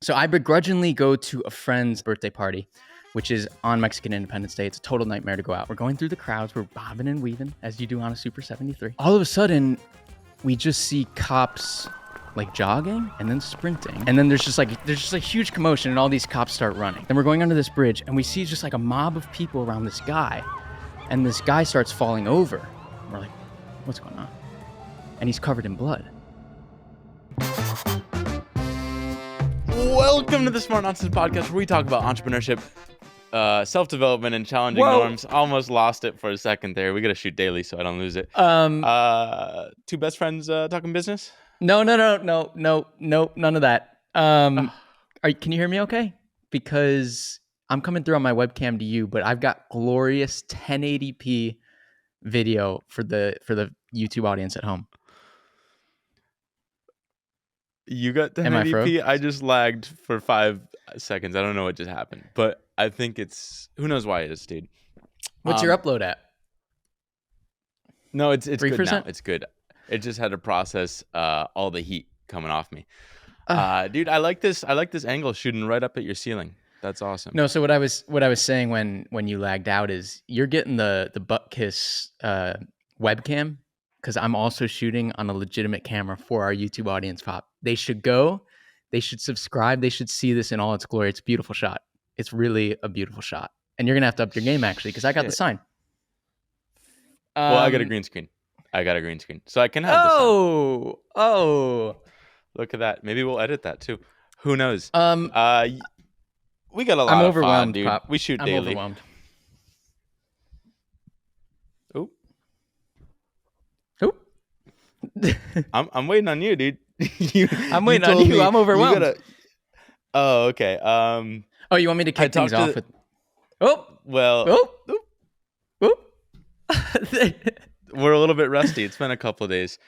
So I begrudgingly go to a friend's birthday party, which is on Mexican Independence Day. It's a total nightmare to go out. We're going through the crowds. We're bobbing and weaving, as you do on a Super 73. All of a sudden, we just see cops like jogging and then sprinting. And then there's just a huge commotion and all these cops start running. Then we're going under this bridge and we see just like a mob of people around this guy. And this guy starts falling over. We're like, what's going on? And he's covered in blood. Welcome to the Smart Nonsense Podcast, where we talk about entrepreneurship, self-development, and challenging norms. Almost lost it for a second there. We got to shoot daily so I don't lose it. Two best friends talking business? No, none of that. Can you hear me okay? Because I'm coming through on my webcam to you, but I've got glorious 1080p video for the YouTube audience at home. You got 1080p? I just lagged for 5 seconds. I don't know what just happened, but I think it's, who knows why it is, dude. What's your upload at? No, it's 3%? good now. It's good. It just had to process all the heat coming off me. Dude, I like this angle shooting right up at your ceiling. That's awesome. No, so what I was saying when you lagged out is you're getting the butt kiss webcam, because I'm also shooting on a legitimate camera for our YouTube audience, Pop. They should go. They should subscribe. They should see this in all its glory. It's a beautiful shot. It's really a beautiful shot. And you're going to have to up your game, actually, because I got the sign. Well, I got a green screen. So I can have the sign. Oh. Look at that. Maybe we'll edit that, too. Who knows? We got a lot of fun, dude. Pop. We shoot I'm daily. Overwhelmed. Oh. I'm waiting on you, dude. I'm waiting on you. I'm overwhelmed. Oh, okay. Oh, you want me to kick things off with? We're a little bit rusty. It's been a couple of days.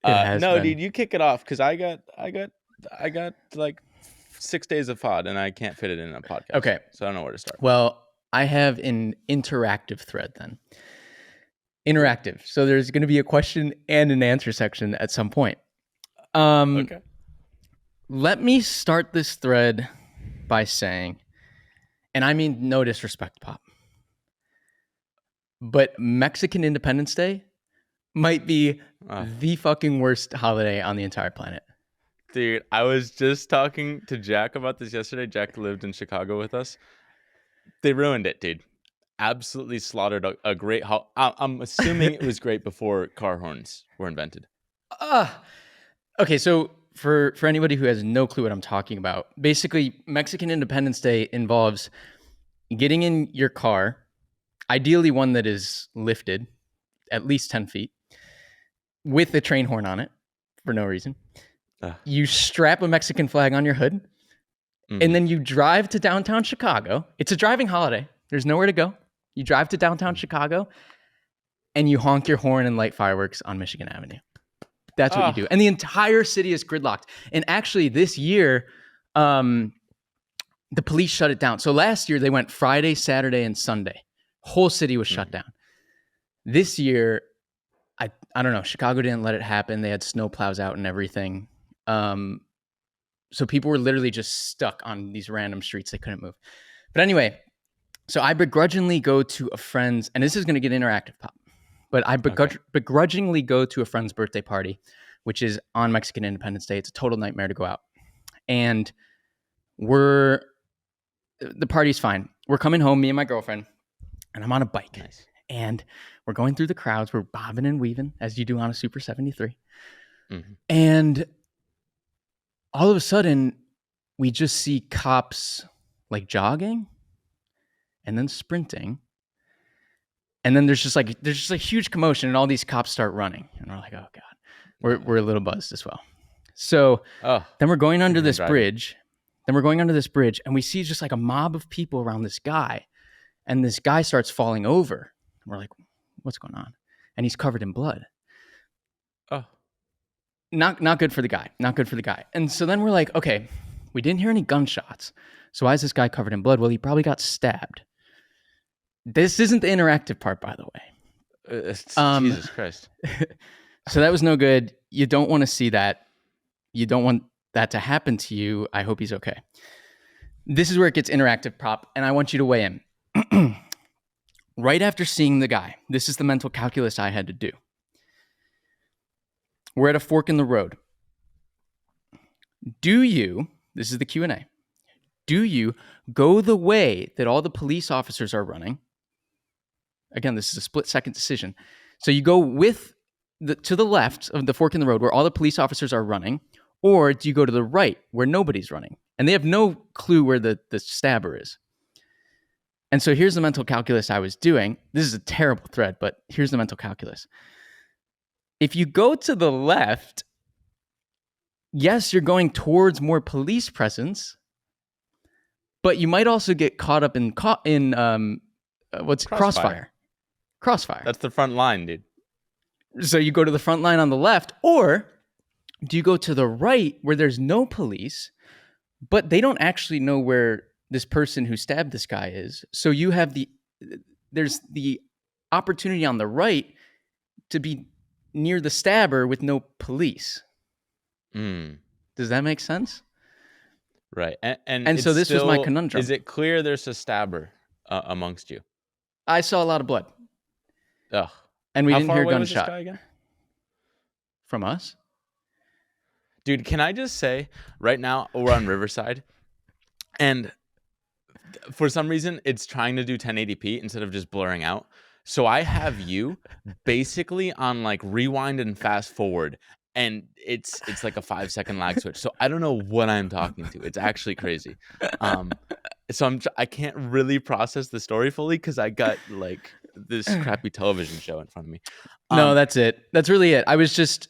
Dude, you kick it off, because I got like 6 days of FOD and I can't fit it in a podcast. Okay, so I don't know where to start. Well, I have an interactive thread then. Interactive. So there's going to be a question and an answer section at some point. Okay. Let me start this thread by saying, and I mean no disrespect, Pop, but Mexican Independence Day might be the fucking worst holiday on the entire planet. Dude, I was just talking to Jack about this yesterday. Jack lived in Chicago with us. They ruined it, dude. Absolutely slaughtered a great I'm assuming it was great before car horns were invented. Okay, so for anybody who has no clue what I'm talking about, basically Mexican Independence Day involves getting in your car, ideally one that is lifted at least 10 feet, with a train horn on it for no reason. You strap a Mexican flag on your hood, and then you drive to downtown Chicago. It's a driving holiday. There's nowhere to go. You drive to downtown Chicago, and you honk your horn and light fireworks on Michigan Avenue. That's what you do. And the entire city is gridlocked. And actually, this year, the police shut it down. So last year, they went Friday, Saturday, and Sunday. Whole city was shut down. This year, I don't know. Chicago didn't let it happen. They had snow plows out and everything. So people were literally just stuck on these random streets. They couldn't move. But anyway, so I begrudgingly go to a friend's, and this is going to get interactive, Pop, but I begrudgingly go to a friend's birthday party, which is on Mexican Independence Day. It's a total nightmare to go out. And the party's fine. We're coming home, me and my girlfriend, and I'm on a bike. Nice. And we're going through the crowds. We're bobbing and weaving, as you do on a Super 73. Mm-hmm. And all of a sudden, we just see cops like jogging and then sprinting. And then there's just a huge commotion and all these cops start running. And we're like, oh God, we're a little buzzed as well. So then we're going under this bridge. And we see just like a mob of people around this guy. And this guy starts falling over. And we're like, what's going on? And he's covered in blood. Oh. Not good for the guy. Not good for the guy. And so then we're like, okay, we didn't hear any gunshots. So why is this guy covered in blood? Well, he probably got stabbed. This isn't the interactive part, by the way. Jesus Christ. So that was no good. You don't want to see that. You don't want that to happen to you. I hope he's okay. This is where it gets interactive, Prop, and I want you to weigh in. Right after seeing the guy, this is the mental calculus I had to do. We're at a fork in the road. This is the Q&A, do you go the way that all the police officers are running? Again, this is a split-second decision. So you go to the left of the fork in the road where all the police officers are running, or do you go to the right where nobody's running? And they have no clue where the stabber is. And so here's the mental calculus I was doing. This is a terrible thread, but here's the mental calculus. If you go to the left, yes, you're going towards more police presence, but you might also get caught up in crossfire. Crossfire. That's the front line, dude. So you go to the front line on the left, or do you go to the right where there's no police, but they don't actually know where this person who stabbed this guy is? So you have there's the opportunity on the right to be near the stabber with no police. Does that make sense? Right. And so this was my conundrum. Is it clear there's a stabber amongst you? I saw a lot of blood. Ugh. And we How didn't far hear a away was gunshot. this guy again? From us? Dude, can I just say, right now, we're on Riverside, and for some reason, it's trying to do 1080p instead of just blurring out. So I have you basically on like rewind and fast forward, and it's like a 5-second lag switch. So I don't know what I'm talking to. It's actually crazy. So I can't really process the story fully because I got like this crappy television show in front of me. No, that's it. That's really it. I was just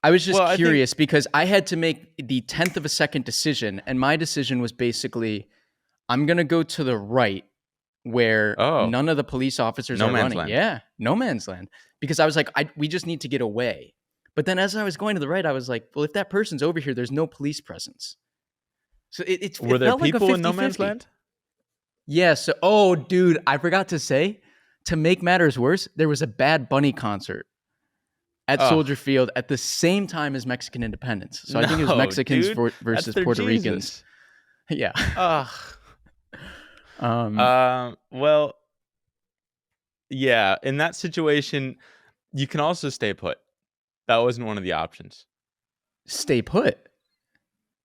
Well, curious because I had to make the 10th of a second decision, and my decision was basically, I'm gonna go to the right where none of the police officers are running. Land. Yeah, no man's land. Because I was like, we just need to get away. But then as I was going to the right, I was like, well, if that person's over here, there's no police presence. So it Were there felt like a people in no 50-50. man's land? Yeah. So, dude, I forgot to say, to make matters worse, there was a Bad Bunny concert at Soldier Field at the same time as Mexican independence. So I think it was Mexicans versus Puerto Ricans. Yeah. Well, yeah. In that situation, you can also stay put. That wasn't one of the options. Stay put.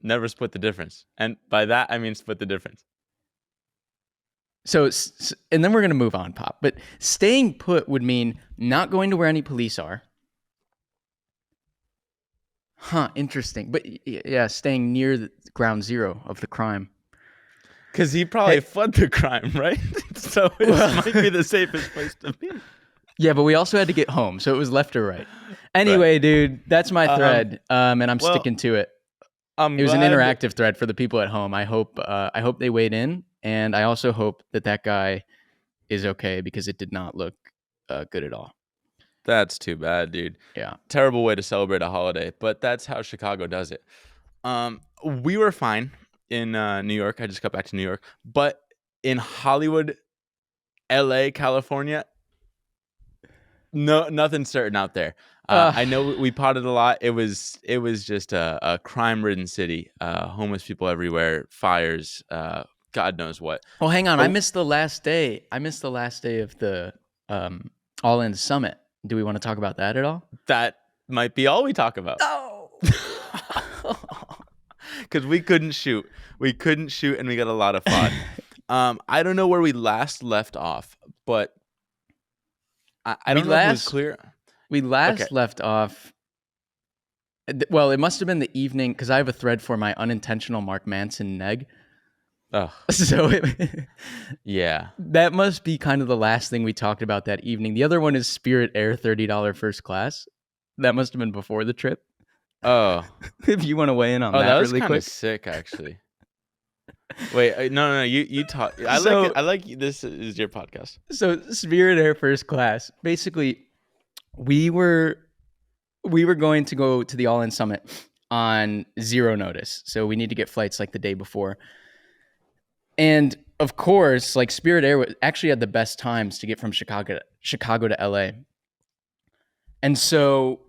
Never split the difference. And by that, I mean split the difference. So, and then we're going to move on, Pop. But staying put would mean not going to where any police are. Huh, interesting. But yeah, staying near the ground zero of the crime. Because he probably fled the crime, right? So it might be the safest place to be. Yeah, but we also had to get home, so it was left or right. Anyway, dude, that's my thread, and I'm sticking to it. It was an interactive thread for the people at home. I hope they weighed in, and I also hope that guy is okay because it did not look good at all. That's too bad, dude. Yeah. Terrible way to celebrate a holiday, but that's how Chicago does it. We were fine in New York. I just got back to New York. But in Hollywood, LA, California, no, nothing's certain out there. I know we potted a lot. It was just a crime-ridden city. Homeless people everywhere, fires, God knows what. Well, hang on. I missed the last day. I missed the last day of the All In Summit. Do we want to talk about that at all? That might be all we talk about. No. Because we couldn't shoot. And we got a lot of fun. I don't know where we last left off, but I don't know if it was clear. We left off. Well, it must have been the evening because I have a thread for my unintentional Mark Manson neg. Oh, so yeah, that must be kind of the last thing we talked about that evening. The other one is Spirit Air $30 first class. That must have been before the trip. Oh, if you want to weigh in on that, that was really kind quick. of sick, actually. Wait, no, you talk. I like this is your podcast. So Spirit Air first class. Basically, we were going to go to the All In Summit on zero notice. So we need to get flights like the day before. And of course, like Spirit Air actually had the best times to get from Chicago to LA. And so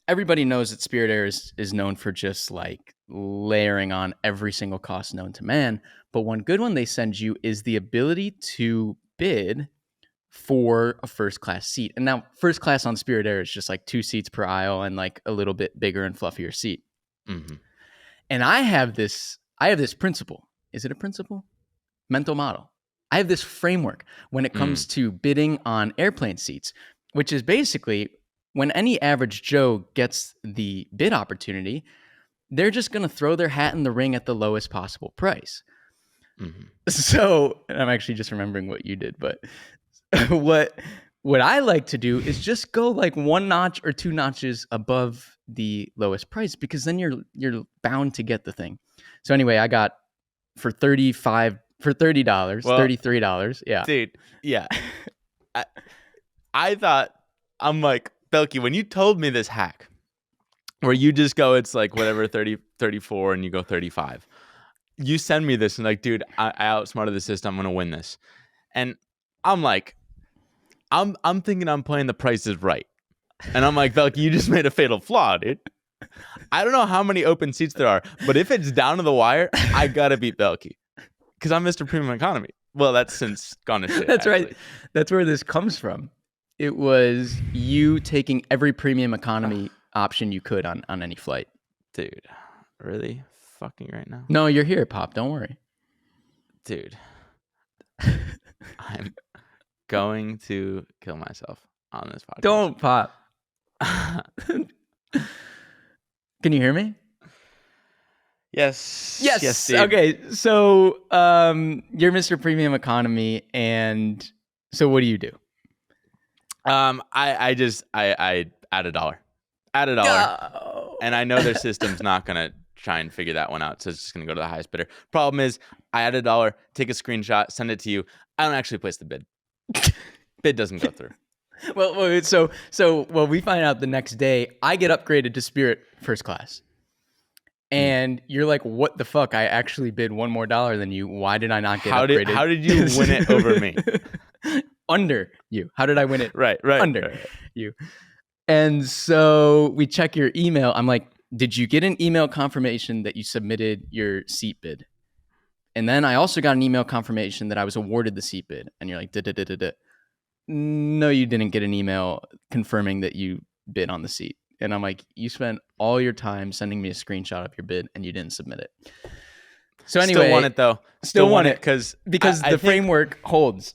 everybody knows that Spirit Air is known for just like layering on every single cost known to man. But one good one they send you is the ability to bid for a first class seat. And now first class on Spirit Air is just like 2 seats per aisle and like a little bit bigger and fluffier seat. Mm-hmm. And I have this principle. Is it a principle? Mental model. I have this framework when it comes to bidding on airplane seats, which is basically when any average Joe gets the bid opportunity, they're just going to throw their hat in the ring at the lowest possible price. Mm-hmm. So, and I'm actually just remembering what you did, but what I like to do is just go like 1 notch or 2 notches above the lowest price, because then you're bound to get the thing. So anyway, I got for $30, Well, $33. Yeah. dude, yeah. I thought, I'm like, Belky, when you told me this hack where you just go, it's like whatever, 30, 34, and you go 35. You send me this and like, dude, I outsmarted the system. I'm going to win this. And I'm like, I'm thinking I'm playing the Price is Right. And I'm like, Belky, you just made a fatal flaw, dude. I don't know how many open seats there are, but if it's down to the wire, I got to beat Belky because I'm Mr. Premium Economy. Well, that's since gone to shit. That's actually. right. That's where this comes from. It was you taking every premium economy option you could on any flight. Dude, really fucking right now? No, you're here, Pop. Don't worry. Dude, I'm going to kill myself on this podcast. Don't, Pop. Can you hear me? Yes. Yes. Yes, dude. Okay. So you're Mr. Premium Economy, and so what do you do? I add $1. Add $1. Oh. And I know their system's not gonna try and figure that one out, so it's just gonna go to the highest bidder. Problem is, I add $1, take a screenshot, send it to you. I don't actually place the bid. Bid doesn't go through. Well, so we find out the next day. I get upgraded to Spirit first class, and you're like, "What the fuck? I actually bid $1 more than you. Why did I not get upgraded? How did you win it over me? Under you. How did I win it? Right. Under you." And so we check your email. I'm like, "Did you get an email confirmation that you submitted your seat bid?" And then I also got an email confirmation that I was awarded the seat bid. And you're like, "Da-da-da-da-da." No, you didn't get an email confirming that you bid on the seat. And I'm like, you spent all your time sending me a screenshot of your bid and you didn't submit it. So anyway, still want it though. Still want it because the framework holds.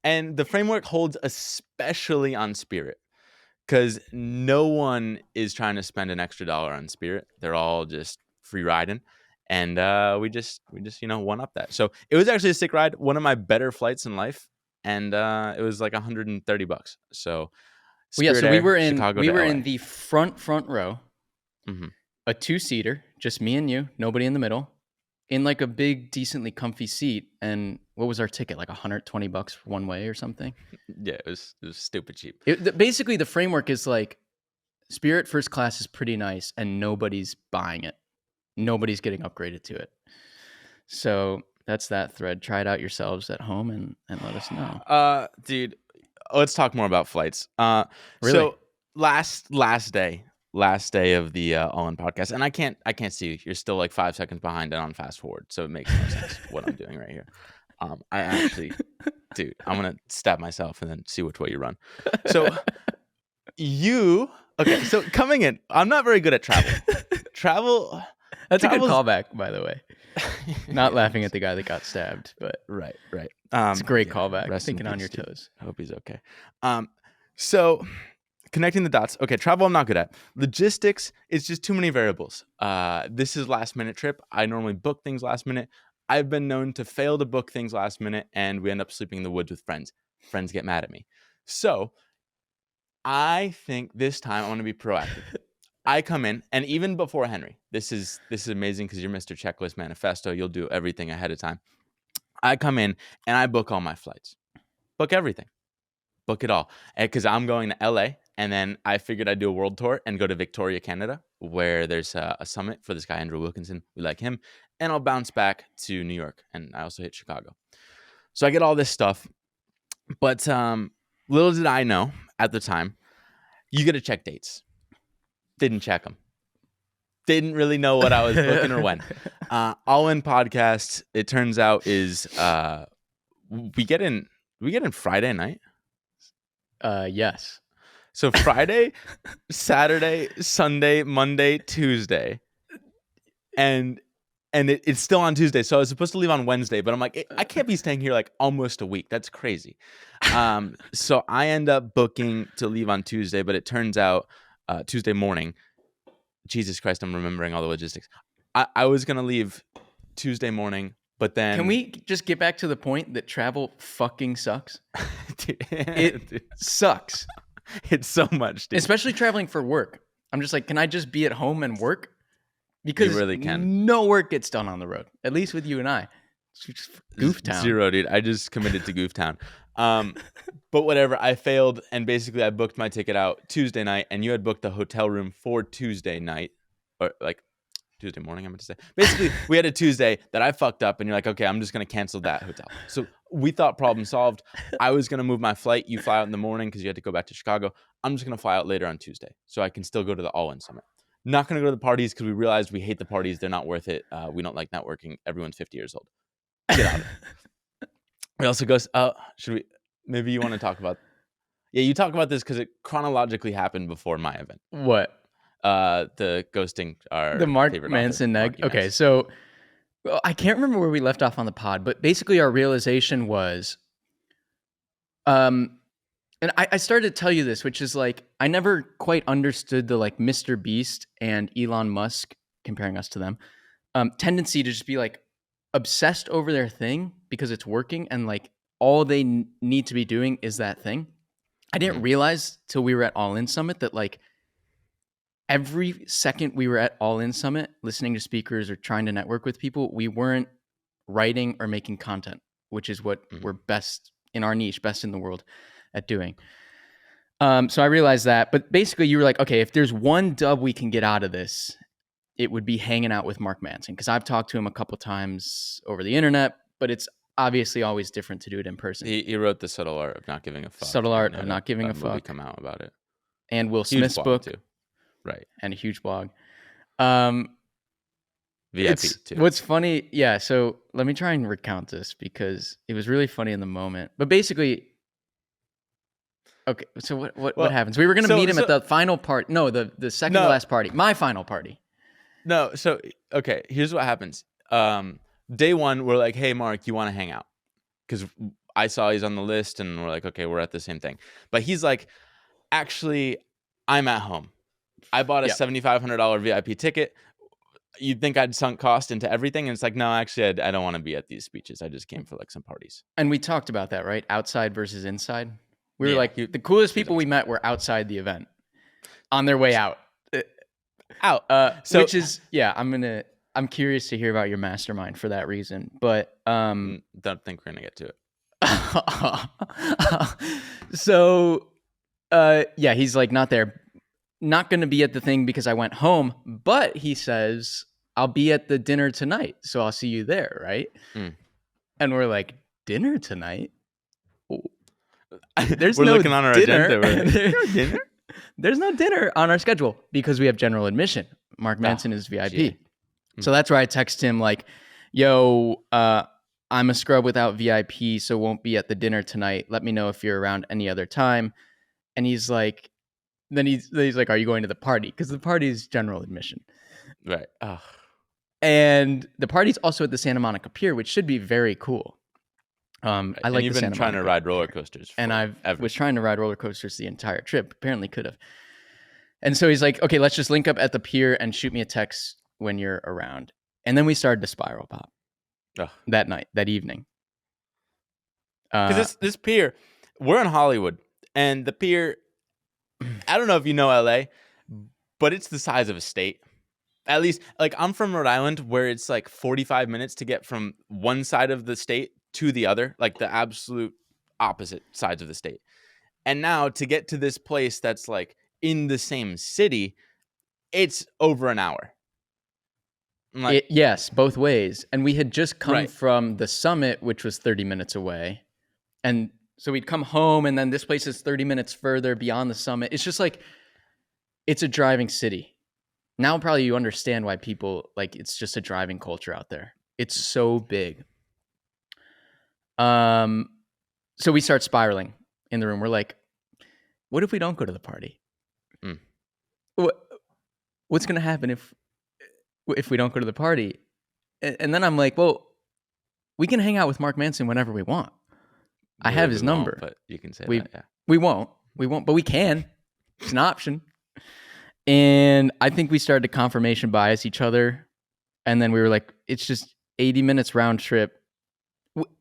And the framework holds especially on Spirit, because no one is trying to spend an extra $1 on Spirit. They're all just free riding. And we just one up that. So it was actually a sick ride. One of my better flights in life. And it was like $130. So Spirit Air, we were in Chicago we to were LA. in the front row, a 2-seater, just me and you, nobody in the middle, in like a big, decently comfy seat. And what was our ticket? Like $120 for one way or something? Yeah, it was stupid cheap. Basically, the framework is like Spirit first class is pretty nice, and nobody's buying it. Nobody's getting upgraded to it. So that's that thread. Try it out yourselves at home and let us know. Dude, let's talk more about flights. Really? So last day of the All In podcast, and I can't see you. You're still like 5 seconds behind and on fast forward, so it makes no sense what I'm doing right here. I actually, dude, I'm gonna stab myself and then see which way you run. So okay? So coming in, I'm not very good at travel. That's a good callback, by the way. Not laughing at the guy that got stabbed, but right. It's a great callback. Rest in Thinking on peace, your dude. toes. I hope he's okay. So connecting the dots. Okay, travel I'm not good at. Logistics is just too many variables. This is last minute trip. I normally book things last minute. I've been known to fail to book things last minute, and we end up sleeping in the woods with friends. Friends get mad at me. So I think this time I want to be proactive. I come in, and even before Henry, this is amazing because you're Mr. Checklist Manifesto. You'll do everything ahead of time. I come in and I book all my flights, book everything, book it all, because I'm going to LA, and then I figured I'd do a world tour and go to Victoria, Canada, where there's a summit for this guy Andrew Wilkinson. We like him, and I'll bounce back to New York, and I also hit Chicago. So I get all this stuff, but little did I know at the time, you got to check dates. Didn't check them. Didn't really know what I was booking or when. All In podcast, it turns out, is we get in Friday night. Yes. So Friday, Saturday, Sunday, Monday, Tuesday, and it's still on Tuesday. So I was supposed to leave on Wednesday, but I'm like, I can't be staying here like almost a week. That's crazy. So I end up booking to leave on Tuesday, but it turns out Tuesday morning. Jesus Christ, I'm remembering all the logistics. I was gonna leave Tuesday morning, but then Can we just get back to the point that travel fucking sucks? It sucks. It's so much, dude. Especially traveling for work. I'm just like, can I just be at home and work? Because You really can. no work gets done on the road, at least with you and I. It's just Goof Town. Zero, dude. I just committed to Goof Town. But whatever, I failed, and basically I booked my ticket out Tuesday night, and you had booked the hotel room for Tuesday night, or like Tuesday morning, I meant to say. Basically, we had a Tuesday that I fucked up, and you're like, okay, I'm just going to cancel that hotel. So we thought problem solved. I was going to move my flight. You fly out in the morning because you had to go back to Chicago. I'm just going to fly out later on Tuesday so I can still go to the All In Summit. Not going to go to the parties because we realized we hate the parties. They're not worth it. We don't like networking. Everyone's 50 years old. Get out of it. It also goes, should we, maybe you want to talk about, yeah, you talk about this because it chronologically happened before my event. What? The ghosting our The Mark favorite Manson author, neg. Marky Okay, Manson. so I can't remember where we left off on the pod, but basically our realization was, and I started to tell you this, which is like, I never quite understood the like Mr. Beast and Elon Musk, comparing us to them, tendency to just be like obsessed over their thing because it's working and like all they need to be doing is that thing. I didn't realize till we were at All In Summit that like every second we were at All In Summit, listening to speakers or trying to network with people, we weren't writing or making content, which is what we're best in our niche, best in the world at doing. So I realized that, but basically you were like, okay, if there's one dub we can get out of this, it would be hanging out with Mark Manson. Cause I've talked to him a couple times over the internet, but it's obviously always different to do it in person. He wrote The Subtle Art of Not Giving a Fuck. Subtle Art and of Not Giving a Fuck. Come out about it. And Will Huge Smith's blog, book too. Right. and a huge blog. VIP too. What's funny, yeah, so let me try and recount this because it was really funny in the moment. But basically, okay, so what happens? We were going to meet him at the final part. No, the second to last party. My final party. No, so, okay, here's what happens. Day one, we're like, hey, Mark, you want to hang out? Because I saw he's on the list, and we're like, okay, we're at the same thing. But he's like, actually, I'm at home. I bought a $7,500 VIP ticket. You'd think I'd sunk cost into everything. And it's like, no, actually, I don't want to be at these speeches. I just came for like some parties. And we talked about that, right? Outside versus inside. We were like, the coolest people we met were outside the event on their way out. Which is, yeah, I'm curious to hear about your mastermind for that reason. But don't think we're going to get to it. So, yeah, he's like, not there. Not going to be at the thing because I went home, but he says, I'll be at the dinner tonight. So I'll see you there. Right. And we're like, dinner tonight? We're looking on our agenda. Dinner? There's no dinner on our schedule because we have general admission. Mark Manson is VIP. So that's where I text him like, yo, I'm a scrub without VIP, so won't be at the dinner tonight. Let me know if you're around any other time. And he's like, then he's like, are you going to the party? Because the party is general admission. Right. And the party's also at the Santa Monica Pier, which should be very cool. I like you've been trying to ride roller coasters. And I was trying to ride roller coasters the entire trip. Apparently could have. And so he's like, okay, let's just link up at the pier and shoot me a text when you're around. And then we started to spiral pop that evening. Because this pier, we're in Hollywood, and the pier, I don't know if you know LA, but it's the size of a state. At least, like, I'm from Rhode Island, where it's like 45 minutes to get from one side of the state to the other, like the absolute opposite sides of the state. And now to get to this place that's like in the same city, it's over an hour. Like, yes, both ways. And we had just come from the summit, which was 30 minutes away. And so we'd come home, and then this place is 30 minutes further beyond the summit. It's just like, it's a driving city. Now probably you understand why people like it's just a driving culture out there. It's so big. So we start spiraling in the room. We're like, what if we don't go to the party? Mm. What's going to happen if we don't go to the party? And then I'm like, well, we can hang out with Mark Manson whenever we want. I have his number. But you can say we, that, yeah. We won't, but we can. It's an option. And I think we started to confirmation bias each other. And then we were like, it's just 80 minutes round trip.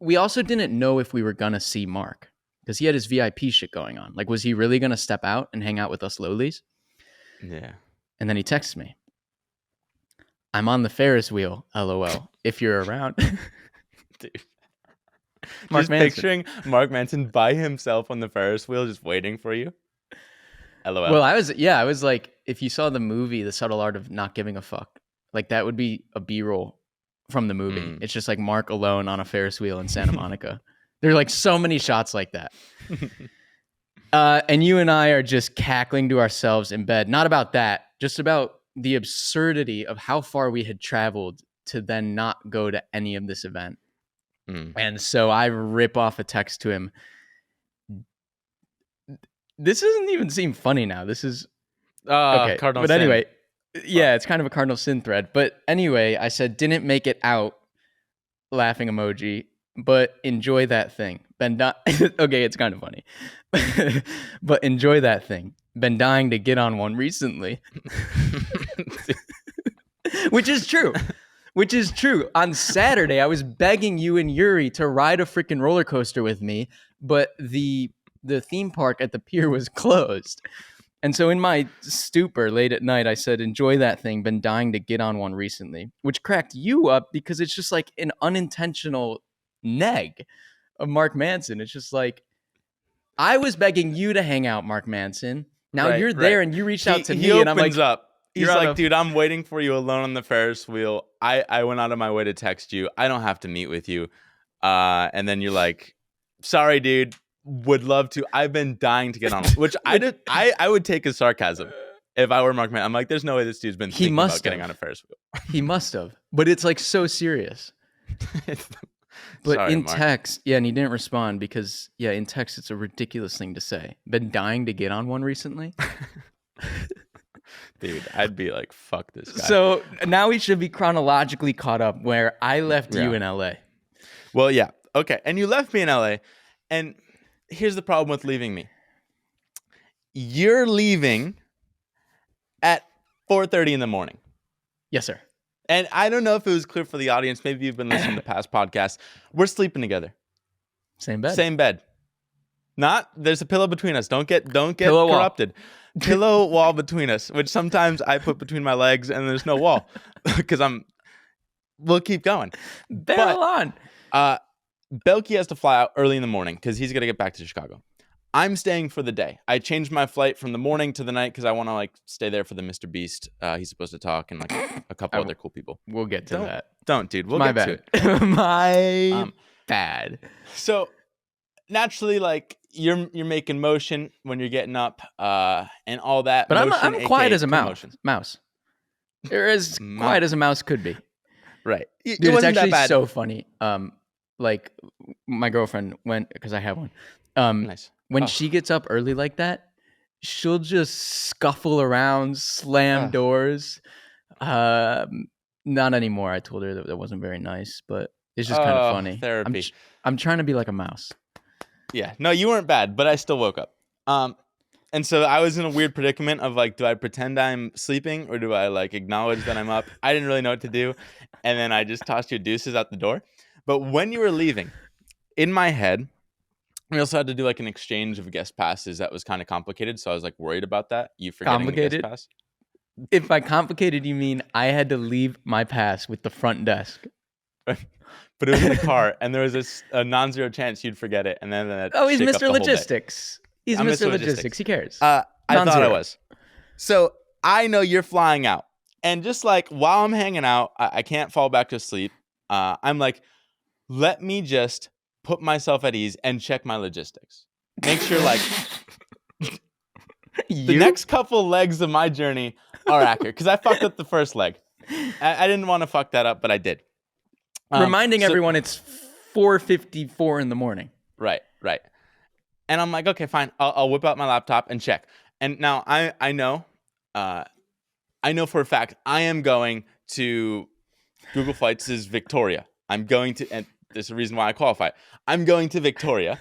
We also didn't know if we were going to see Mark because he had his VIP shit going on. Like, was he really going to step out and hang out with us lowlies? Yeah. And then he texts me, I'm on the Ferris wheel, LOL, if you're around. Dude. Mark Just Manson. picturing Mark Manson by himself on the Ferris wheel just waiting for you. LOL. Well, I was like, if you saw the movie, The Subtle Art of Not Giving a Fuck, like that would be a B-roll from the movie. It's just like Mark alone on a Ferris wheel in Santa Monica. There are like so many shots like that. And you and I are just cackling to ourselves in bed. Not about that, just about the absurdity of how far we had traveled to then not go to any of this event. And so I rip off a text to him. This doesn't even seem funny now. This is okay. Cardinal but sin. anyway, yeah, it's kind of a cardinal sin thread. But anyway, I said, didn't make it out, laughing emoji, but enjoy that thing. Okay, it's kind of funny. But enjoy that thing. Been dying to get on one recently. Which is true. On Saturday, I was begging you and Yuri to ride a freaking roller coaster with me, but the theme park at the pier was closed. And so in my stupor late at night, I said, enjoy that thing. Been dying to get on one recently, which cracked you up because it's just like an unintentional neg of Mark Manson. It's just like, I was begging you to hang out, Mark Manson. Now you're there and you reached out to me and I'm like, he's like, dude, I'm waiting for you alone on the Ferris wheel. I went out of my way to text you. I don't have to meet with you. And then you're like, sorry, dude. Would love to. I've been dying to get on, which I would take as sarcasm if I were Mark Manson. I'm like, there's no way this dude's been thinking about getting on a Ferris wheel. He must have, but it's like so serious. But sorry, in Mark. Text, and he didn't respond because in text it's a ridiculous thing to say. Been dying to get on one recently. Dude, I'd be like, fuck this guy. So now we should be chronologically caught up where I left you in LA. Well, yeah. Okay. And you left me in LA. And here's the problem with leaving me. You're leaving at 4:30 in the morning. Yes, sir. And I don't know if it was clear for the audience. Maybe you've been listening to past podcasts. We're sleeping together. Same bed. Same bed. There's a pillow between us. Don't get pillow corrupted. Wall. Pillow wall between us, which sometimes I put between my legs and there's no wall because we'll keep going. Barrel on. Belky has to fly out early in the morning because he's going to get back to Chicago. I'm staying for the day. I changed my flight from the morning to the night because I want to stay there for the Mr. Beast. He's supposed to talk and a couple other cool people. We'll get to that. Don't, dude. We'll get to it. My bad. So naturally, you're making motion when you're getting up and all that. But motion, I'm quiet as a mouse. You're as quiet as a mouse could be. Right. Dude, it's actually so funny. Like my girlfriend went because I have one. Nice. When she gets up early like that, she'll just scuffle around, slam doors. Not anymore. I told her that wasn't very nice, but it's just kind of funny. Therapy. I'm trying to be like a mouse. Yeah. No, you weren't bad, but I still woke up. And so I was in a weird predicament of do I pretend I'm sleeping or do I acknowledge that I'm up? I didn't really know what to do. And then I just tossed your deuces out the door. But when you were leaving, in my head, we also had to do an exchange of guest passes that was kind of complicated. So I was worried about that. You forgetting the guest pass? If by complicated, you mean I had to leave my pass with the front desk. But it was in a car and there was a non-zero chance you'd forget it. And then he's Mr. Logistics. He's Mr. Logistics. He cares. I thought I was. So I know you're flying out. And just while I'm hanging out, I can't fall back to sleep. I'm let me just put myself at ease and check my logistics. Make sure The You? next couple legs of my journey are accurate because I fucked up the first leg. I didn't want to fuck that up, but I did. Reminding So everyone it's 4:54 in the morning. right. And I'm like, okay, fine. I'll whip out my laptop and check. And now I know for a fact I am going to Google Flights is Victoria. I'm going to, and there's a reason why I qualify. I'm going to Victoria,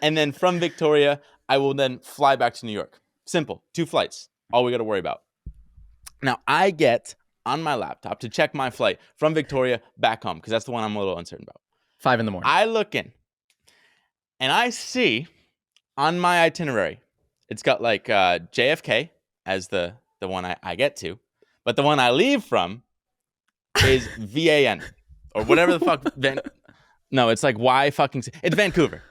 and then from Victoria, I will then fly back to New York. Simple, 2 flights. All we got to worry about. Now I get on my laptop to check my flight from Victoria back home because that's the one I'm a little uncertain about. 5 in the morning. I look in, and I see on my itinerary, it's got like JFK as the one I get to, but the one I leave from is VAN or whatever the fuck. No, it's like Y fucking. It's Vancouver.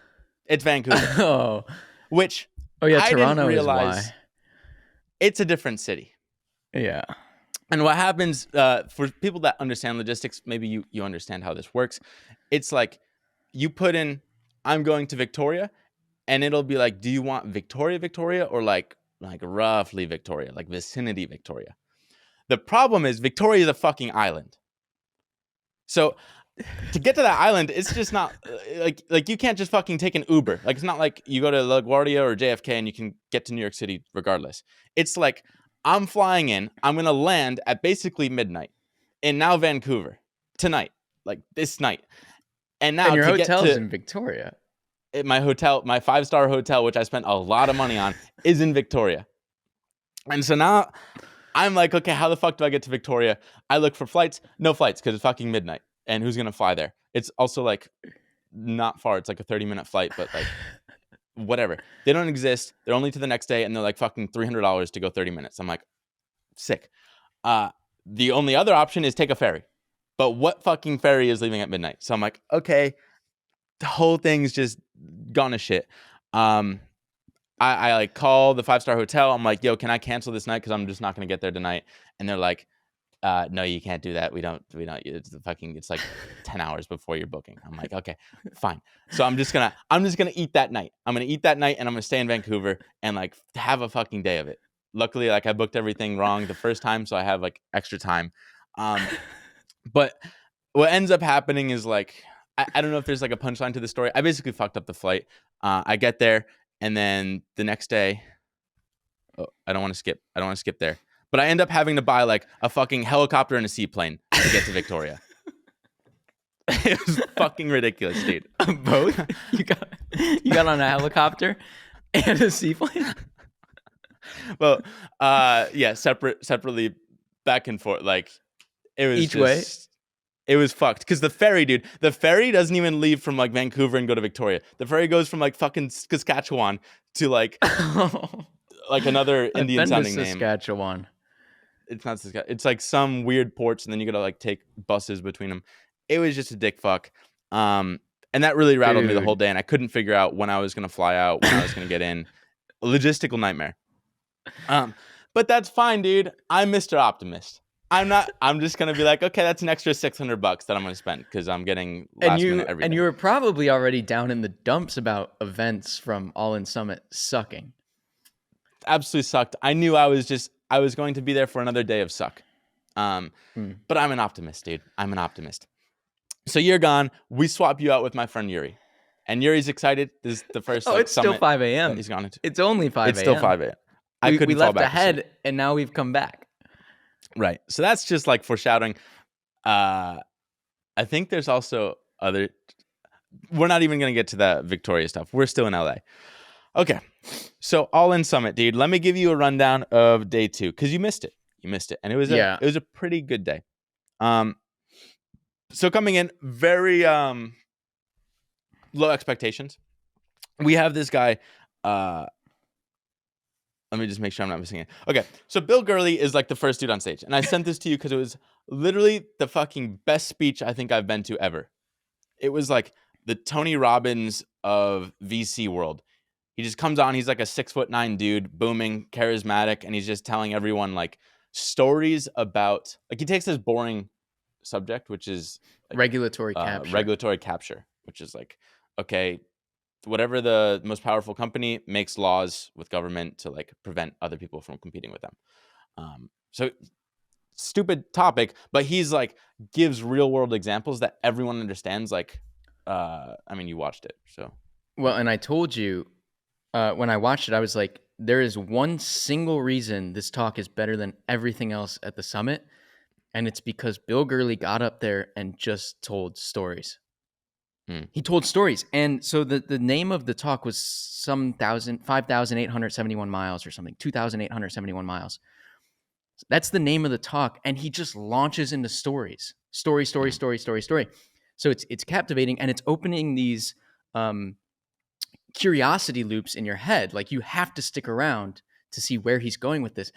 It's Vancouver. Oh. Which Yeah, I Toronto didn't is realize why. it's a different city. Yeah. And what happens for people that understand logistics, maybe you understand how this works. It's like you put in, I'm going to Victoria, and it'll be like, do you want Victoria, or like roughly Victoria, like vicinity Victoria? The problem is Victoria is a fucking island. So to get to that island, it's just not like you can't just fucking take an Uber. Like it's not like you go to LaGuardia or JFK and you can get to New York City regardless. It's like I'm flying in, I'm going to land at basically midnight in now Vancouver tonight, like this night. And now And your to get hotel's to in Victoria. my hotel, my 5-star hotel, which I spent a lot of money on, is in Victoria. And so now I'm like, okay, how the fuck do I get to Victoria? I look for flights, no flights because it's fucking midnight. And who's going to fly there? It's also like not far. It's like a 30-minute flight, but like whatever. They don't exist. They're only to the next day, and they're like fucking $300 to go 30 minutes. I'm like, sick. The only other option is take a ferry. But what fucking ferry is leaving at midnight? So I'm like, okay, the whole thing's just gone to shit. I like call the 5-star hotel. I'm like, yo, can I cancel this night? Because I'm just not going to get there tonight. And they're like, no, you can't do that. We don't, it's like 10 hours before you're booking. I'm like, okay, fine. So I'm just gonna eat that night. I'm going to eat that night, and I'm going to stay in Vancouver and like have a fucking day of it. Luckily, like I booked everything wrong the first time, so I have like extra time. But what ends up happening is like, I don't know if there's like a punchline to the story. I basically fucked up the flight. I get there, and then the next day, I don't want to skip there. But I end up having to buy like a fucking helicopter and a seaplane to get to Victoria. It was fucking ridiculous, dude. Both? You got on a helicopter and a seaplane? Well, yeah, separately, back and forth. Like it was Each way? It was fucked because the ferry doesn't even leave from like Vancouver and go to Victoria. The ferry goes from like fucking Saskatchewan to like like another Indian sounding name. Saskatchewan. It's not Saskatchewan. It's like some weird ports, and then you gotta like take buses between them. It was just a dick fuck. And that really rattled me the whole day, and I couldn't figure out when I was gonna fly out, when I was gonna get in. A logistical nightmare. But that's fine, dude. I'm Mr. Optimist. I'm just gonna be like, okay, that's an extra $600 that I'm gonna spend because I'm getting last minute everything. And you were probably already down in the dumps about events from All In Summit sucking. Absolutely sucked. I knew I was going to be there for another day of suck. But I'm an optimist, dude. I'm an optimist. So you're gone. We swap you out with my friend Yuri. And Yuri's excited. This is the first it's still 5 a.m. He's gone into. It's only 5 a.m. It's still 5 a.m. We left ahead, and now we've come back. Right. So that's just like foreshadowing. I think there's also other. We're not even going to get to the Victoria stuff. We're still in LA. Okay. So All In Summit, dude. Let me give you a rundown of day 2 because you missed it. And it was a pretty good day. So coming in very low expectations. We have this guy. Let me just make sure I'm not missing it. Okay, so Bill Gurley is like the first dude on stage. And I sent this to you because it was literally the fucking best speech I think I've been to ever. It was like the Tony Robbins of VC world. He just comes on. He's like a 6'9" dude, booming, charismatic. And he's just telling everyone like stories about, like he takes this boring subject, which is like, regulatory capture, which is like, okay, whatever the most powerful company makes laws with government to like prevent other people from competing with them. So stupid topic, but he's like gives real world examples that everyone understands. Like, I mean, you watched it, so Well, and I told you when I watched it, I was like, there is one single reason this talk is better than everything else at the summit, and it's because Bill Gurley got up there and just told stories. Mm. He told stories. And so the name of the talk was 5,871 miles or something, 2,871 miles. That's the name of the talk. And he just launches into stories, story, story, Mm. story, story, story. So it's captivating, and it's opening these curiosity loops in your head. Like, you have to stick around to see where he's going with this.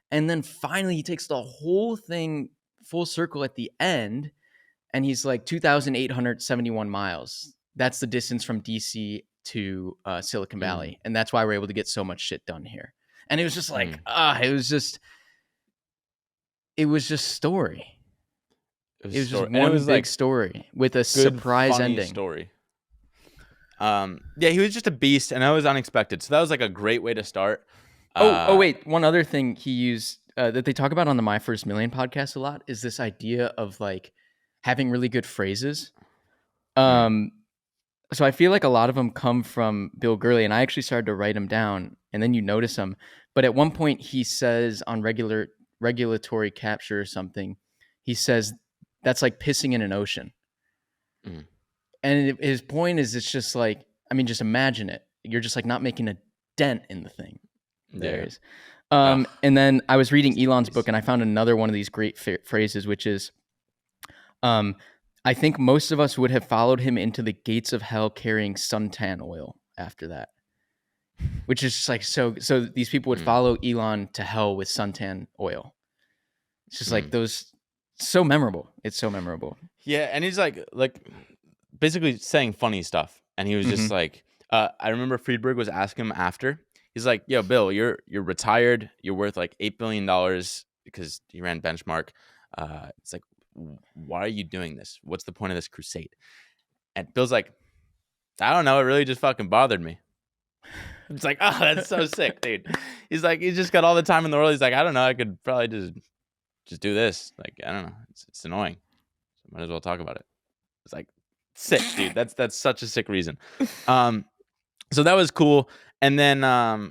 And then finally he takes the whole thing full circle at the end, and he's like 2,871 miles. That's the distance from DC to Silicon Valley. Mm. And that's why we're able to get so much shit done here. And it was just like, Mm. it was just story. It was It was just story, and it one was big like story with a good, surprise funny ending. story. Yeah, he was just a beast, and that was unexpected. So that was like a great way to start. Wait, one other thing he used that they talk about on the My First Million podcast a lot is this idea of like having really good phrases. Mm. So I feel like a lot of them come from Bill Gurley, and I actually started to write them down, and then you notice them. But at one point, he says on regulatory capture or something, he says that's like pissing in an ocean. Mm. And his point is, it's just like, I mean, just imagine it. You're just like not making a dent in the thing. There Yeah. is. And then I was reading Elon's Beast. book, and I found another one of these great phrases, which is, I think most of us would have followed him into the gates of hell carrying suntan oil after that. Which is just like, so these people would Mm. follow Elon to hell with suntan oil. It's just like Mm. those, so memorable. It's so memorable. Yeah, and he's like basically saying funny stuff, and he was just like, I remember Friedberg was asking him after. He's like, "Yo, Bill, you're retired. You're worth like $8 billion because he ran Benchmark. It's like, why are you doing this? What's the point of this crusade?" And Bill's like, "I don't know. It really just fucking bothered me." It's like, oh, that's so sick, dude. He's like, he's just got all the time in the world. He's like, I don't know. I could probably just do this. Like, I don't know. It's annoying. So might as well talk about it. It's like sick, dude. That's such a sick reason. So that was cool. And then I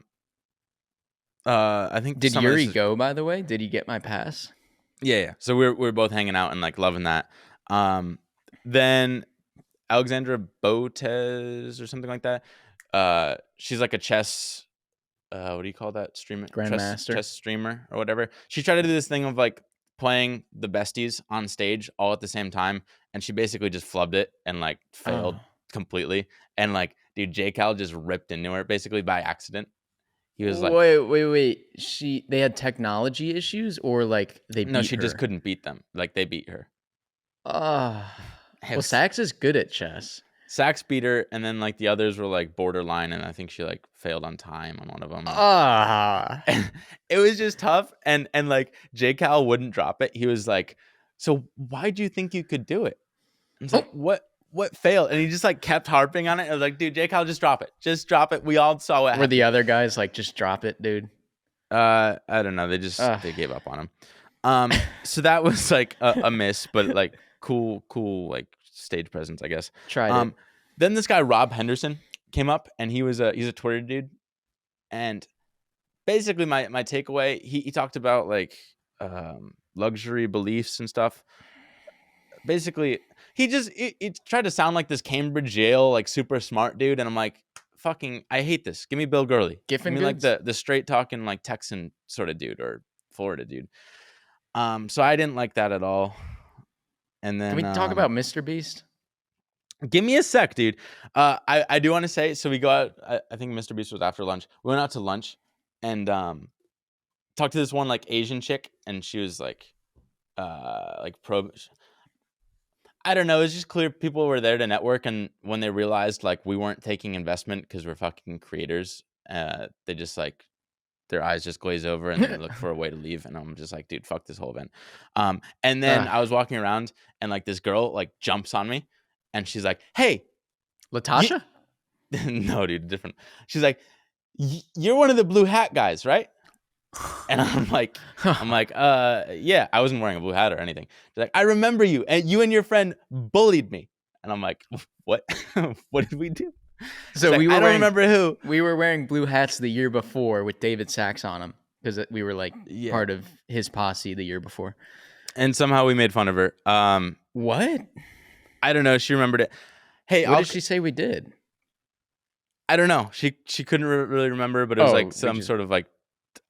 think Did some of Yuri this is, go, by the way? Did he get my pass? yeah. So we're both hanging out and like loving that. Then Alexandra Botez or something like that. She's like a chess. What do you call that streamer? Grandmaster. Chess streamer or whatever. She tried to do this thing of like playing the besties on stage all at the same time, and she basically just flubbed it and like failed completely. And like, dude, J Cal just ripped into her basically by accident. He was like, wait. They had technology issues, or like they no, beat she her? just couldn't beat them. Like they beat her. Well, Sachs is good at chess. Sachs beat her, and then like the others were like borderline, and I think she like failed on time on one of them. It was just tough, and like J Cal wouldn't drop it. He was like, "So why do you think you could do it?" I was like, "What failed?" And he just like kept harping on it. I was like, "Dude, J Cal, just drop it. We all saw what happened." Were the other guys like, just drop it, dude? I don't know. They gave up on him. So that was like a miss, but like cool like stage presence, I guess. Tried it. Then this guy Rob Henderson came up, and he's a Twitter dude, and basically my takeaway, he talked about like luxury beliefs and stuff. Basically, he tried to sound like this Cambridge Yale like super smart dude, and I'm like, fucking, I hate this. Give me Bill Gurley. Give me like the straight talking like Texan sort of dude or Florida dude. So I didn't like that at all. And then can we talk about Mr. Beast? Give me a sec, dude. I do want to say, so we go out. I think Mr. Beast was after lunch. We went out to lunch and talked to this one like Asian chick, and she was like pro. I don't know. It's just clear people were there to network, and when they realized like we weren't taking investment because we're fucking creators, they just like their eyes just glaze over and they look for a way to leave. And I'm just like, dude, fuck this whole event. And then I was walking around, and like this girl like jumps on me, and she's like, "Hey, Latasha?" No, dude, different. She's like, you're one of the blue hat guys, right? And I'm like, yeah, I wasn't wearing a blue hat or anything. She's like, I remember you, and you and your friend bullied me. And I'm like, what? What did we do? She's So like, I don't remember who. we were wearing blue hats the year before with David Sachs on them because we were like Yeah. part of his posse the year before. And somehow we made fun of her. What? I don't know. She remembered it. Hey, What did she say we did? I don't know. She couldn't really remember, but it was Oh, like some sort of like,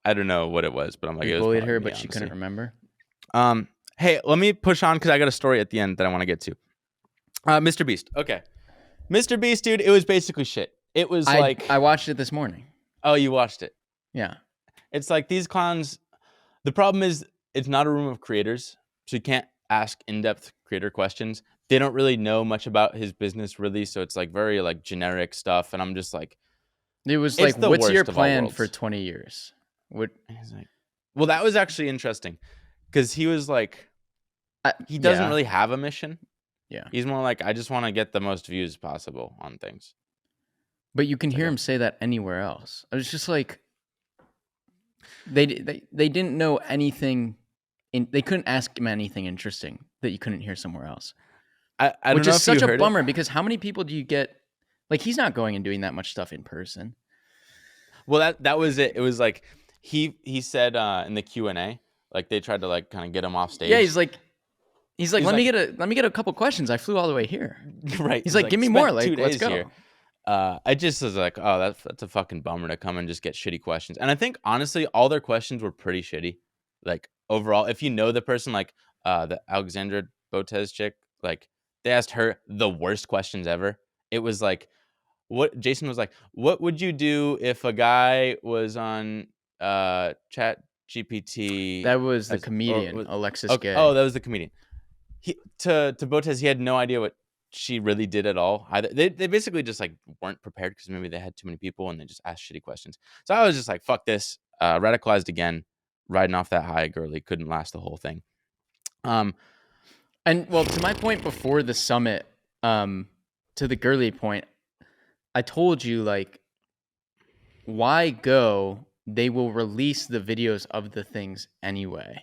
I don't know what it was, but I'm like, We it was bullied probably her, me, but she honestly. couldn't remember. Hey, let me push on because I got a story at the end that I want to get to. Mr. Beast. Okay. Mr. Beast, dude, it was basically shit. It was like, I watched it this morning. oh, you watched it. Yeah. It's like these clowns. The problem is it's not a room of creators, so you can't ask in-depth creator questions. They don't really know much about his business, really, so it's like very like generic stuff. And I'm just like, It was it's like, the what's your worst of all plan worlds. for 20 years? What? He's like, well, that was actually interesting because he was like, he doesn't really have a mission. Yeah. He's more like, I just want to get the most views possible on things. But you can hear him say that anywhere else. It's just like they didn't know anything. They couldn't ask him anything interesting that you couldn't hear somewhere else. I don't Which know is if such you a heard bummer it. because how many people do you get? Like he's not going and doing that much stuff in person. Well, that was it. It was like he said in the Q&A, like they tried to like kind of get him off stage. Yeah, he's like, let me get a couple questions. I flew all the way here. Right. He's like, give me more. Like, let's go. Here. I just was like, oh, that's a fucking bummer to come and just get shitty questions. And I think honestly, all their questions were pretty shitty. Like overall, if you know the person, like the Alexandra Botez chick, like they asked her the worst questions ever. It was like, what Jason was like, what would you do if a guy was on Chat GPT? That was the comedian, Alexis Gay. Oh, that was the comedian. To Botez, he had no idea what she really did at all. Either they basically just like weren't prepared because maybe they had too many people and they just asked shitty questions. So I was just like, fuck this. Radicalized again, riding off that high. Gurley couldn't last the whole thing. And well, to my point before the summit, to the Gurley point, I told you like, why go? They will release the videos of the things anyway.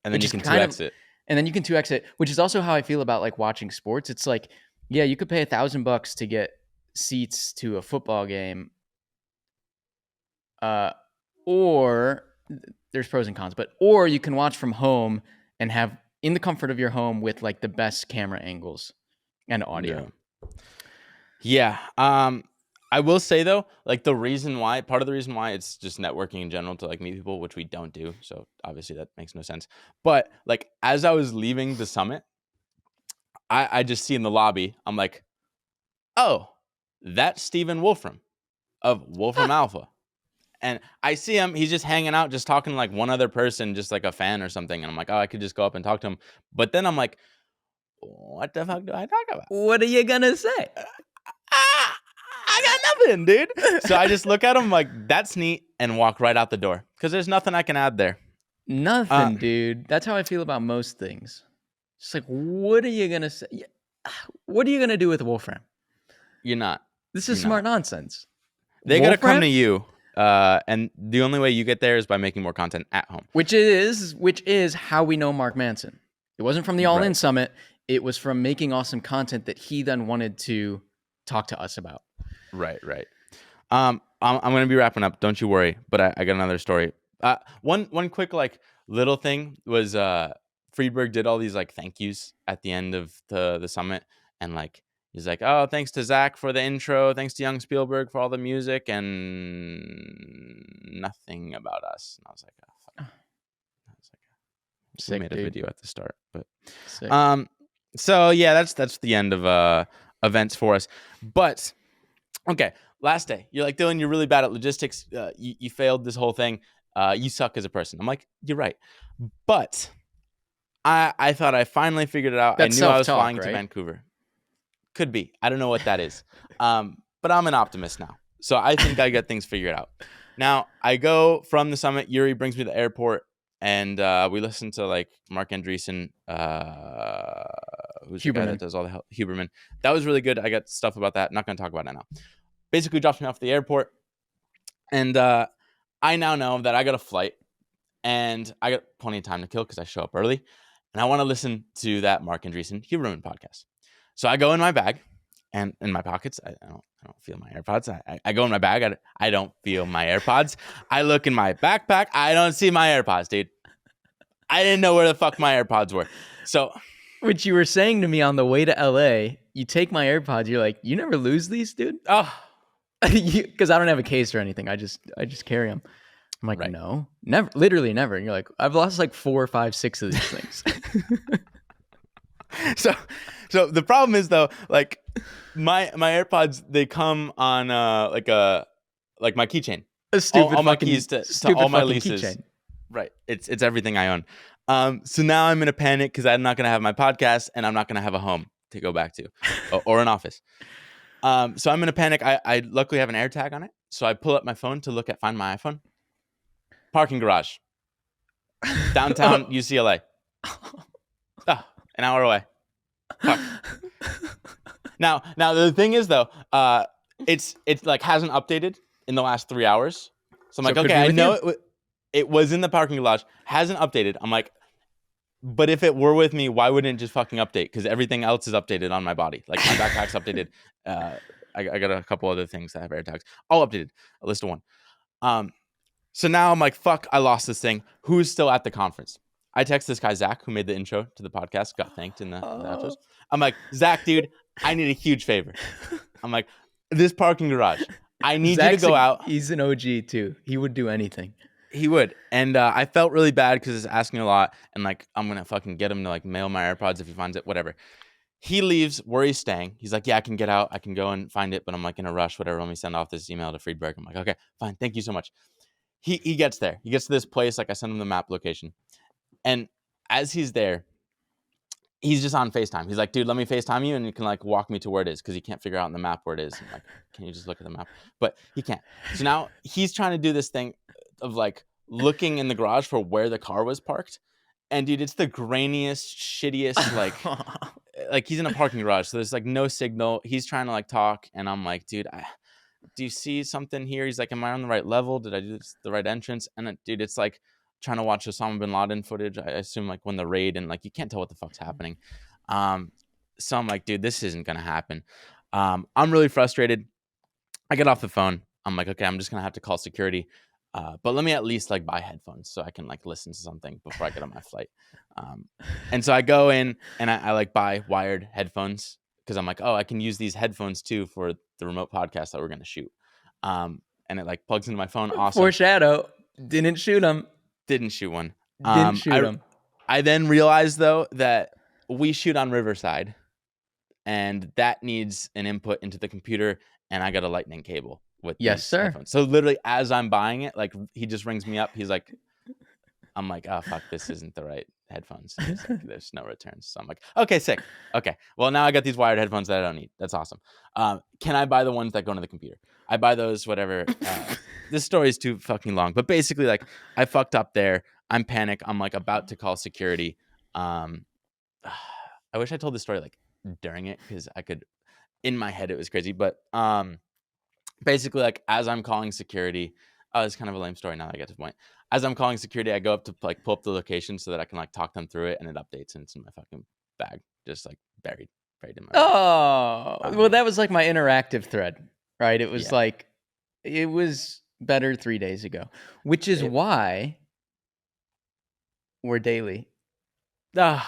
And then you can 2x it. And then you can 2x it, which is also how I feel about like watching sports. It's like, yeah, you could pay $1,000 to get seats to a football game. Or there's pros and cons, or you can watch from home and have in the comfort of your home with like the best camera angles and audio. Yeah. I will say though, like part of the reason why it's just networking in general to like meet people, which we don't do. So obviously that makes no sense. But like, as I was leaving the summit, I just see in the lobby, I'm like, oh, that's Stephen Wolfram of Wolfram Alpha. And I see him, he's just hanging out, just talking to like one other person, just like a fan or something. And I'm like, oh, I could just go up and talk to him. But then I'm like, what the fuck do I talk about? What are you gonna say? I got nothing, dude. So I just look at him like, that's neat, and walk right out the door. Because there's nothing I can add there. Nothing, dude. That's how I feel about most things. Just like, what are you gonna say? What are you gonna do with Wolfram? You're not. This is smart nonsense. They gotta come to you. And the only way you get there is by making more content at home. Which is how we know Mark Manson. It wasn't from the All In Summit. It was from making awesome content that he then wanted to talk to us about. Right. I'm gonna be wrapping up. Don't you worry. But I got another story. One quick like little thing was Friedberg did all these like thank yous at the end of the summit, and like he's like, oh, thanks to Zach for the intro, thanks to Young Spielberg for all the music, and nothing about us. And I was like, oh, fuck. We made a video at the start, but Sick. So yeah, that's the end of events for us. But okay, last day, you're like, Dylan, you're really bad at logistics. You failed this whole thing. You suck as a person. I'm like, you're right, but I thought I finally figured it out. That's I knew I was self-talk, flying right? to Vancouver. Could be. I don't know what that is. But I'm an optimist now, so I think I get things figured out. Now I go from the summit. Yuri brings me to the airport. And we listened to like Mark Andreessen, who's the guy that does all the Huberman. That was really good. I got stuff about that. Not going to talk about it now. basically drops me off at the airport. And I now know that I got a flight and I got plenty of time to kill because I show up early. And I want to listen to that Mark Andreessen He Ruined podcast. So I go in my bag and in my pockets. I don't feel my AirPods. I go in my bag. I don't feel my AirPods. I look in my backpack. I don't see my AirPods, dude. I didn't know where the fuck my AirPods were. So, which you were saying to me on the way to LA, you take my AirPods. You're like, you never lose these, dude? oh, Because I don't have a case or anything. I just carry them. I'm like, Right. no, never, literally never. And you're like, I've lost like 4, 5, 6 of these things. So the problem is though, like my AirPods, they come on like my keychain. A stupid all my fucking keys to stupid all my fucking leases. keychain. Right. It's everything I own. So now I'm in a panic because I'm not gonna have my podcast and I'm not gonna have a home to go back to or an office. So I'm in a panic. I luckily have an AirTag on it. So I pull up my phone to find my iPhone. Parking garage. Downtown UCLA. Oh, an hour away. Fuck. Now the thing is though, it's like hasn't updated in the last 3 hours. So I'm like, okay, I know it was in the parking garage, hasn't updated. I'm like, but if it were with me, why wouldn't it just fucking update? Because everything else is updated on my body. Like my backpack's updated. I got a couple other things that have AirTags. All updated. A list of 1. So now I'm like, fuck, I lost this thing. Who's still at the conference? I text this guy, Zach, who made the intro to the podcast, got thanked in the outros. I'm like, Zach, dude, I need a huge favor. I'm like, this parking garage, I need you to go out. He's an OG too. He would do anything. He would. And I felt really bad because he's asking a lot. And like, I'm going to fucking get him to like mail my AirPods if he finds it, whatever. He leaves where he's staying. He's like, yeah, I can get out. I can go and find it. But I'm like in a rush, whatever. Let me send off this email to Friedberg. I'm like, okay, fine. Thank you so much. He gets there. He gets to this place. Like I send him the map location. And as he's there, he's just on FaceTime. He's like, dude, let me FaceTime you and you can like walk me to where it is because he can't figure out on the map where it is. I'm like, can you just look at the map? But he can't. So now he's trying to do this thing of like looking in the garage for where the car was parked. And dude, it's the grainiest, shittiest, like he's in a parking garage. So there's like no signal. He's trying to like talk. And I'm like, dude, do you see something here? He's like, am I on the right level? Did I do the right entrance? And dude, it's like trying to watch Osama bin Laden footage. I assume like when the raid and like you can't tell what the fuck's happening. So I'm like, dude, this isn't gonna happen. I'm really frustrated. I get off the phone. I'm like, okay, I'm just gonna have to call security. But let me at least like buy headphones so I can like listen to something before I get on my flight. And so I go in and I like buy wired headphones because I'm like, oh, I can use these headphones too for the remote podcast that we're gonna shoot. And it like plugs into my phone. Awesome. Foreshadow. Didn't shoot him. Didn't shoot one. Didn't shoot him. I then realized though that we shoot on Riverside, and that needs an input into the computer, and I got a lightning cable with yes, sir. headphones. So literally, as I'm buying it, like he just rings me up. He's like, I'm like, oh fuck, this isn't the right headphones. Like, there's no returns. So I'm like, okay, sick. Okay, well now I got these wired headphones that I don't need. That's awesome. Can I buy the ones that go into the computer? I buy those, whatever. This story is too fucking long, but basically, like, I fucked up there. I'm panicked. I'm like about to call security. I wish I told this story like during it because I could. In my head, it was crazy, but basically, like as I'm calling security, it's kind of a lame story now that I get to the point. As I'm calling security, I go up to like pull up the location so that I can like talk them through it, and it updates, and it's in my fucking bag, just like buried in my bag. Oh, well, that was like my interactive thread, right? It was like, it was better 3 days ago, which is why we're daily. Garden.